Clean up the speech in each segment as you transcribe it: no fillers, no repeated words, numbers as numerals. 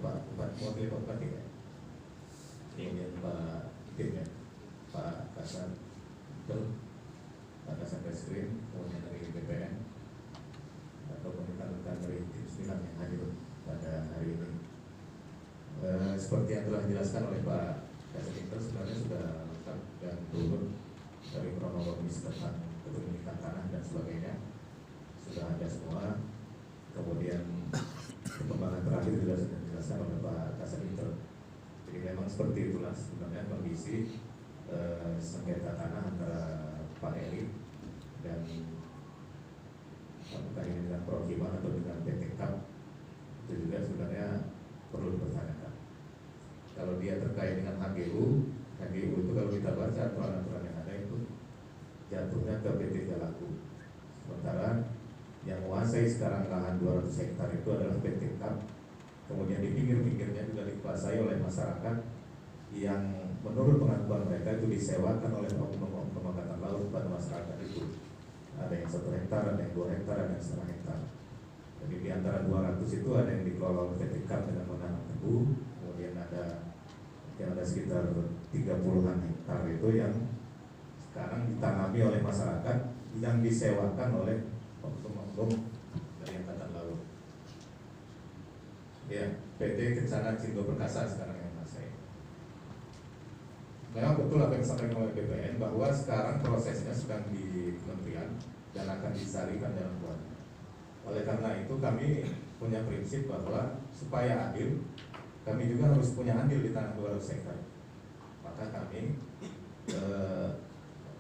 Pak Wakil Bupati ya, kemudian Pak Tim ya, Pak Kasat Pak Kasat Reskrim, kemudian dari BPN atau rekan-rekan dari tim 9 yang hadir pada hari ini. Seperti yang telah dijelaskan oleh Pak Kasat Intel, sebenarnya sudah lengkap dan turun dari kronologis tentang kepemilikan tanah dan sebagainya sudah ada semua. Kemudian perkembangan terakhir juga sudah dijelaskan oleh Pak Kasat Intel. Jadi memang seperti itulah sebenarnya kondisi sengketa tanah antara Pak Erik dan apakah ini dengan Prokiman atau dengan PT KAP, itu juga sebenarnya perlu dipertanyakan. Kalau dia terkait dengan HGU itu kalau kita baca aturan-aturan yang ada itu jatuhnya ke PT Jalaku. Sementara yang menguasai sekarang lahan 200 hektar itu adalah PT KAP. Kemudian di pinggir-pinggirnya juga dikuasai oleh masyarakat yang menurut pengakuan mereka itu disewakan oleh oknum-oknum angkatan laut pada masyarakat itu. Ada yang 1 hektar, ada yang 2 hektar, ada yang 1,5 hektar. Jadi di antara 200 itu ada yang dikelola oleh PT KAP dengan menanam tebu, kemudian ada sekitar 30-an hektar itu yang sekarang ditanami oleh masyarakat yang disewakan oleh oknum-oknum dari angkatan laut. Ya, PT Kencana Cindo Perkasa sekarang yang menguasai. Memang betul apa yang disampaikan oleh BPN bahwa sekarang prosesnya sedang di kementerian dan akan disarikan dalam bulan. Oleh karena itu kami punya prinsip bahwa supaya adil, kami juga harus punya andil di tanah 200 hektar. Maka kami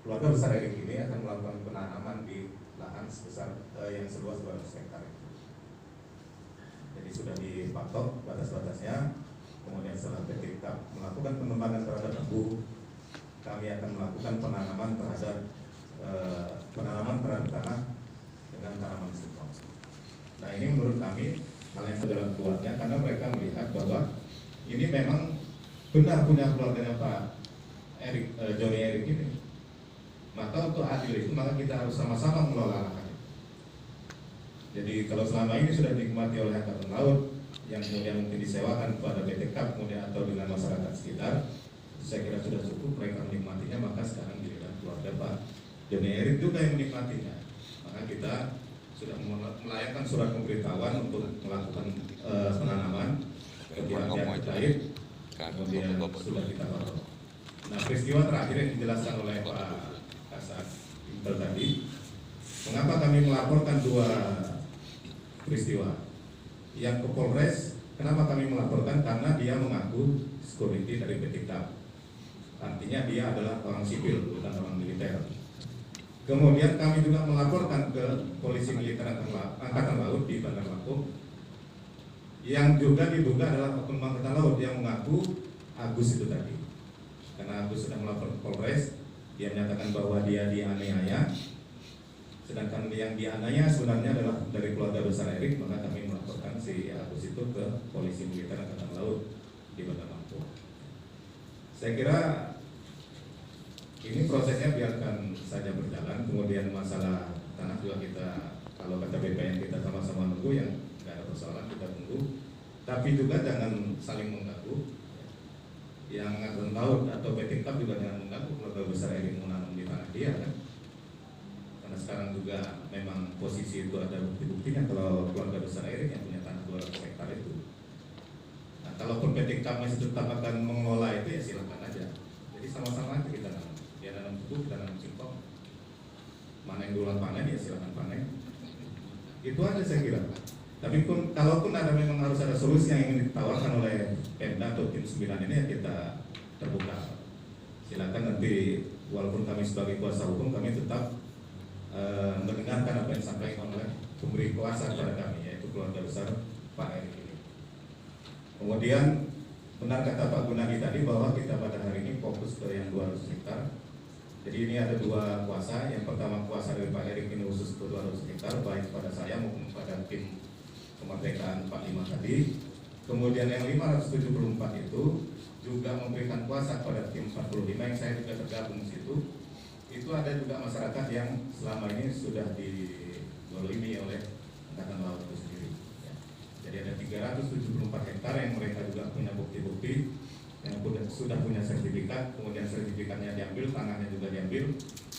keluarga besar Erik ini akan melakukan penanaman di lahan sebesar yang seluas 200 hektar itu. Jadi sudah dipatok batas-batasnya. Kemudian setelah PT KAP melakukan pengembangan terhadap tebu, kami akan melakukan penanaman terhadap tanah dengan tanaman singkong. Nah ini menurut kami hal yang dalam keluarnya karena mereka melihat bahwa ini memang benar punya keluarganya Pak Johnny Erik ini. Maka untuk adil itu maka kita harus sama-sama mengelola lahan. Jadi kalau selama ini sudah dinikmati oleh angkatan laut yang kemudian mungkin disewakan kepada PT KAP kemudian atau dengan masyarakat sekitar, saya kira sudah cukup mereka menikmatinya. Maka sekarang giliran keluarga Pak Johnny Erik juga yang menikmatinya. Maka kita sudah melayangkan surat pemberitahuan untuk melakukan penanaman ke pihak-pihak terkait, kemudian sudah kita bawa. Nah peristiwa terakhir yang dijelaskan oleh Pak Kasat Intel tadi, mengapa kami melaporkan 2 peristiwa? Yang ke Polres, kenapa kami melaporkan? Karena dia mengaku security dari PT KAP. Artinya dia adalah orang sipil, bukan orang militer. Kemudian kami juga melaporkan ke Polisi Militer Angkatan Laut di Bandar Lampung, yang juga diduga adalah oknum angkatan laut yang mengaku Agus itu tadi. Karena Agus sudah melapor ke Polres, dia menyatakan bahwa dia dianiaya. Sedangkan yang dianiaya sebenarnya adalah dari keluarga besar Erik, maka kami melaporkan si Agus itu ke Polisi Militer Angkatan Laut di Bandar Lampung. Saya kira ini prosesnya biarkan saja berjalan. Kemudian masalah tanah juga kita, kalau kata BPN kita sama-sama nunggu, yang nggak ada persoalan kita tunggu. Tapi juga jangan saling mengganggu. Yang angkatan laut atau PT KAP juga jangan mengganggu keluarga besar Erik menanam di tanah dia kan. Karena sekarang juga memang posisi itu ada bukti-buktinya kalau keluarga besar Erik yang punya tanah 200 hektar itu. Nah, kalaupun PT KAP masih tetap akan mengelola itu ya silakan aja. Jadi sama-sama aja kita nanam. Dia nanam tebu, kita nanam singkong. Mana yang duluan panen ya silakan panen. Itu aja saya kira. Tapi kalaupun ada memang harus ada solusi yang ingin ditawarkan oleh Pemda atau tim 9 ini ya kita terbuka. Silakan nanti walaupun kami sebagai kuasa hukum kami tetap mendengarkan apa yang disampaikan oleh pemberi kuasa kepada kami, yaitu keluarga besar Pak Erik ini. Kemudian benar kata Pak Gunadi tadi bahwa kita pada hari ini fokus ke yang 200 hektar. Jadi ini ada 2 kuasa. Yang pertama kuasa dari Pak Erik ini khusus ke 200 hektar, baik pada saya maupun pada tim kemerdekaan 45 tadi. Kemudian yang 574 itu juga memberikan kuasa pada tim 45 yang saya juga tergabung di situ. Itu ada juga masyarakat yang selama ini sudah didolimi oleh Angkatan Laut itu sendiri. Ya. Jadi ada 3 374 hektar yang mereka juga punya bukti-bukti yang sudah punya sertifikat, kemudian sertifikatnya diambil, tanahnya juga diambil.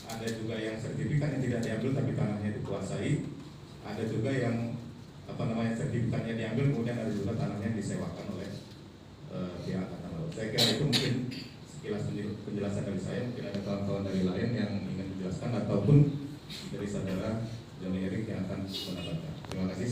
Ada juga yang sertifikatnya tidak diambil tapi tanahnya dikuasai. Ada juga yang sertifikatnya diambil, kemudian ada juga tanahnya disewakan oleh pihak Angkatan Laut. Saya kira itu mungkin sekilas penjelasan dari saya. Mungkin ada kawan-kawan dari lain yang ingin menjelaskan ataupun dari saudara Joni Erik yang akan menambahkan. Terima kasih.